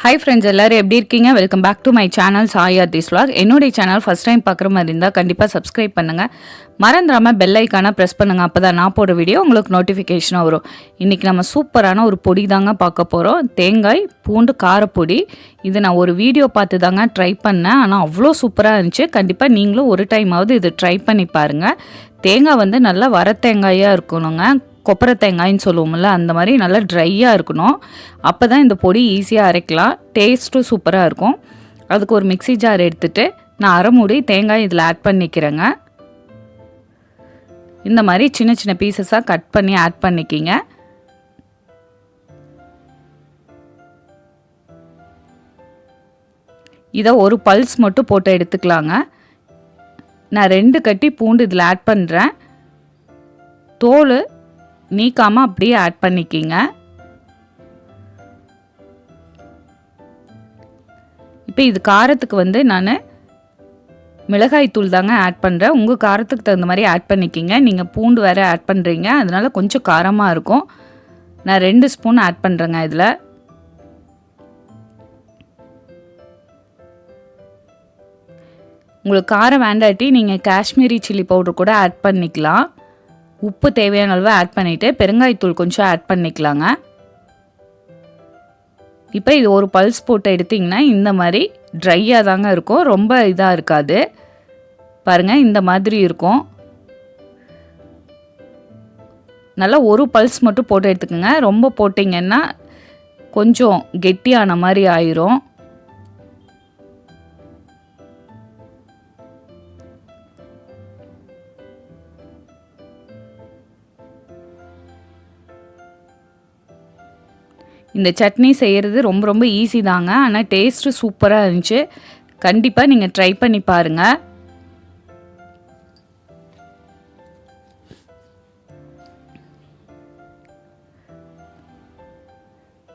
Hi friends, எல்லோரும் எப்படி இருக்கீங்க? Welcome back to my channel சாயாதிஸ் vlog. என்னுடைய சேனல் ஃபஸ்ட் டைம் பார்க்குற மாதிரி இருந்தால் கண்டிப்பாக சப்ஸ்கிரைப் பண்ணுங்கள். மறந்துடாமல் பெல் ஐக்கானை ப்ரெஸ் பண்ணுங்கள். அப்போ தான் நான் போடுற வீடியோ உங்களுக்கு நோட்டிஃபிகேஷனாக வரும். இன்றைக்கி நம்ம சூப்பரான ஒரு பொடி தாங்க பார்க்க போகிறோம். தேங்காய் பூண்டு காரப்பொடி. இது நான் ஒரு வீடியோ பார்த்து தாங்க ட்ரை பண்ணேன். ஆனால் அவ்வளோ சூப்பராக இருந்துச்சு. கண்டிப்பாக நீங்களும் ஒரு டைமாவது இது ட்ரை பண்ணி பாருங்கள். தேங்காய் வந்து நல்லா வர தேங்காயாக இருக்கணுங்க. கொப்பரை தேங்காய்ன்னு சொல்லுவோம்ல, அந்த மாதிரி நல்லா ட்ரையாக இருக்கணும். அப்போ தான் இந்த பொடி ஈஸியாக அரைக்கலாம். டேஸ்ட்டும் சூப்பராக இருக்கும். அதுக்கு ஒரு மிக்ஸி ஜார் எடுத்துகிட்டு நான் அரை மூடி தேங்காய் இதில் ஆட் பண்ணிக்கிறேங்க. இந்த மாதிரி சின்ன சின்ன பீசஸாக கட் பண்ணி ஆட் பண்ணிக்கிங்க. இதை ஒரு பல்ஸ் மட்டும் போட்டு எடுத்துக்கலாங்க. நான் 2 கட்டி பூண்டு இதில் ஆட் பண்ணுறேன். தோல் நீக்காமல் அப்படியே ஆட் பண்ணிக்கிங்க. இப்போ இது காரத்துக்கு வந்து நான் மிளகாய் தூள் தாங்க ஆட் பண்ணுறேன். உங்கள் காரத்துக்கு தகுந்த மாதிரி ஆட் பண்ணிக்கிங்க. நீங்கள் பூண்டு வேறு ஆட் பண்ணுறீங்க, அதனால கொஞ்சம் காரமாக இருக்கும். நான் 2 ஸ்பூன் ஆட் பண்ணுறேங்க. இதில் உங்களுக்கு காரம் வேண்டாட்டி நீங்கள் காஷ்மீரி சில்லி பவுடர் கூட ஆட் பண்ணிக்கலாம். உப்பு தேவையான அளவு ஆட் பண்ணிவிட்டு பெருங்காயத்தூள் கொஞ்சம் ஆட் பண்ணிக்கலாங்க. இப்போ இது ஒரு பல்ஸ் போட்டு எடுத்திங்கன்னா இந்த மாதிரி ட்ரையாக தாங்க இருக்கும். ரொம்ப இதாக இருக்காது. பாருங்கள், இந்த மாதிரி இருக்கும். நல்லா ஒரு பல்ஸ் மட்டும் போட்டு எடுத்துக்கோங்க. ரொம்ப போட்டிங்கன்னா கொஞ்சம் கெட்டியான மாதிரி ஆயிரும். இந்த சட்னி செய்கிறது ரொம்ப ரொம்ப ஈஸி தாங்க. ஆனால் டேஸ்ட்டு சூப்பராக இருந்துச்சு. கண்டிப்பாக நீங்கள் ட்ரை பண்ணி பாருங்கள்.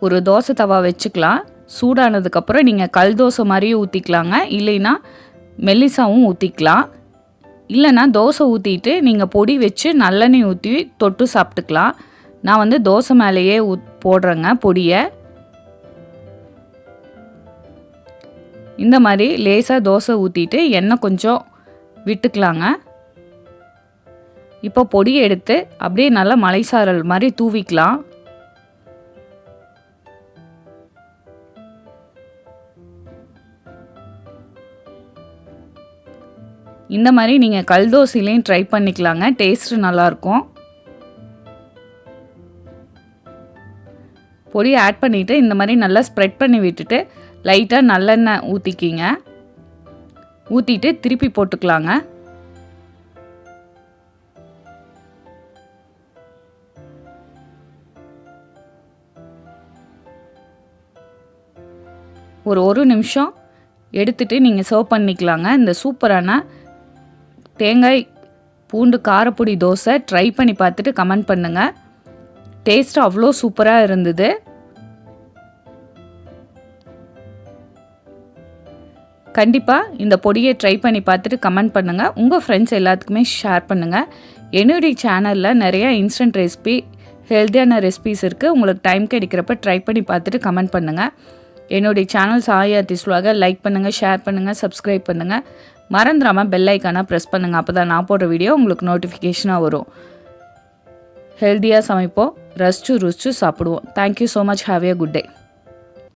ஒரு தோசை தவா வச்சுக்கலாம். சூடானதுக்கப்புறம் நீங்கள் கல் தோசை மாதிரியும் ஊற்றிக்கலாங்க. இல்லைன்னா மெல்லிசாவும் ஊற்றிக்கலாம். இல்லைன்னா தோசை ஊற்றிட்டு நீங்கள் பொடி வச்சு நல்லெண்ணெய் ஊற்றி தொட்டு சாப்பிட்டுக்கலாம். நான் வந்து தோசை மேலேயே போடுறேங்க பொடியை. இந்த மாதிரி லேசாக தோசை ஊற்றிட்டு எண்ணெய் கொஞ்சம் விட்டுக்கலாங்க. இப்போ பொடியை எடுத்து அப்படியே நல்லா மலைசாரல் மாதிரி தூவிக்கலாம். இந்த மாதிரி நீங்கள் கல் தோசையிலையும் ட்ரை பண்ணிக்கலாங்க. டேஸ்ட்டு நல்லாயிருக்கும். பொடி ஆட் பண்ணிவிட்டு இந்த மாதிரி நல்லா ஸ்ப்ரெட் பண்ணி விட்டுட்டு லைட்டாக நல்லெண்ணெய் ஊற்றிக்கிங்க. ஊற்றிட்டு திருப்பி போட்டுக்கலாங்க. ஒரு நிமிஷம் எடுத்துட்டு நீங்கள் சர்வ் பண்ணிக்கலாங்க. இந்த சூப்பரான தேங்காய் பூண்டு காரப்பொடி தோசை ட்ரை பண்ணி பார்த்துட்டு கமெண்ட் பண்ணுங்கள். டேஸ்ட்டு அவ்வளோ சூப்பராக இருந்தது. கண்டிப்பாக இந்த பொடியை ட்ரை பண்ணி பார்த்துட்டு கமெண்ட் பண்ணுங்கள். உங்கள் ஃப்ரெண்ட்ஸ் எல்லாத்துக்குமே ஷேர் பண்ணுங்கள். என்னுடைய சேனலில் நிறைய இன்ஸ்டன்ட் ரெசிபி, ஹெல்த்தியான ரெசிபிஸ் இருக்குது. உங்களுக்கு டைம் கிடைக்கிறப்ப ட்ரை பண்ணி பார்த்துட்டு கமெண்ட் பண்ணுங்கள். என்னுடைய சேனல் சாயாதிஸ் vlog லைக் பண்ணுங்கள், ஷேர் பண்ணுங்கள், சப்ஸ்கிரைப் பண்ணுங்கள். மறந்துடாமல் பெல் ஐக்கானை ப்ரெஸ் பண்ணுங்கள். அப்போ தான் நான் போடுற வீடியோ உங்களுக்கு நோட்டிஃபிகேஷனாக வரும். ஹெல்த்தியாக சமைப்போம், ரசிச்சு ருசிச்சு சாப்பிடுவோம். Thank you so much. Have a good day.